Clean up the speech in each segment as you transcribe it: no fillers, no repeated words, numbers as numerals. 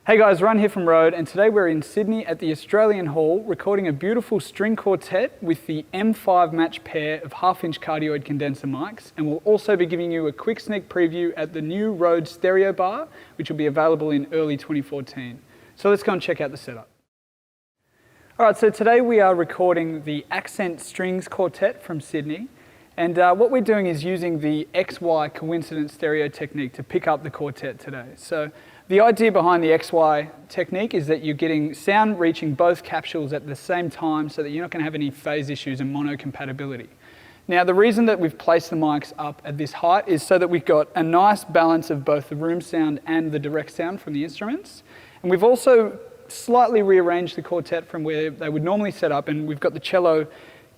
Hey guys, Run here from RØDE, and today we're in Sydney at the Australian Hall recording a beautiful string quartet with the M5 match pair of half-inch cardioide condenser mics, and we'll also be giving you a quick sneak preview at the new RØDE stereo bar, which will be available in early 2014. So let's go and check out the setup. Alright, so today we are recording the Accent Strings Quartet from Sydney, and what we're doing is using the XY coincident stereo technique to pick up the quartet today. So the idea behind the XY technique is that you're getting sound reaching both capsules at the same time so that you're not going to have any phase issues and mono compatibility. Now the reason that we've placed the mics up at this height is so that we've got a nice balance of both the room sound and the direct sound from the instruments. And we've also slightly rearranged the quartet from where they would normally set up, and we've got the cello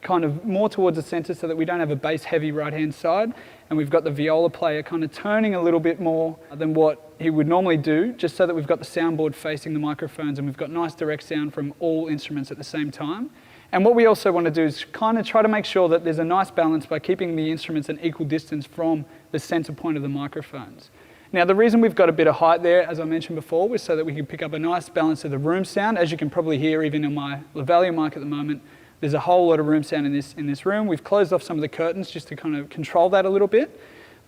kind of more towards the center so that we don't have a bass heavy right hand side, and we've got the viola player kind of turning a little bit more than what he would normally do, just so that we've got the soundboard facing the microphones and we've got nice direct sound from all instruments at the same time. And what we also want to do is kind of try to make sure that there's a nice balance by keeping the instruments an equal distance from the center point of the microphones. Now the reason we've got a bit of height there, as I mentioned before, was so that we can pick up a nice balance of the room sound. As you can probably hear even on my lavalier mic at the moment, there's a whole lot of room sound in this room. We've closed off some of the curtains just to kind of control that a little bit.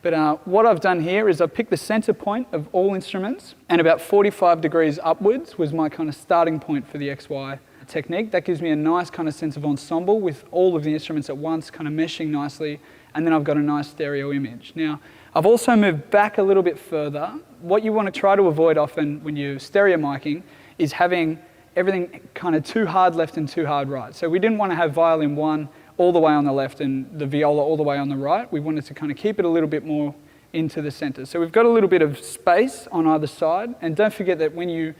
But what I've done here is I've picked the center point of all instruments, and about 45 degrees upwards was my kind of starting point for the XY technique. That gives me a nice kind of sense of ensemble with all of the instruments at once kind of meshing nicely, and then I've got a nice stereo image. Now, I've also moved back a little bit further. What you want to try to avoid often when you're stereo miking is having everything kind of too hard left and too hard right. So we didn't want to have violin 1 all the way on the left and the viola all the way on the right. We wanted to kind of keep it a little bit more into the center. So we've got a little bit of space on either side, and don't forget that when you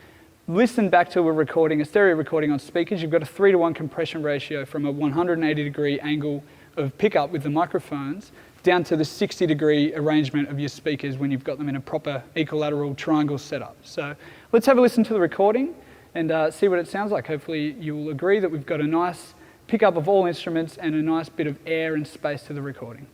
listen back to a recording, a stereo recording on speakers, you've got a 3:1 compression ratio from a 180 degree angle of pickup with the microphones down to the 60 degree arrangement of your speakers when you've got them in a proper equilateral triangle setup. So let's have a listen to the recording and see what it sounds like. Hopefully you will agree that we've got a nice pickup of all instruments and a nice bit of air and space to the recording.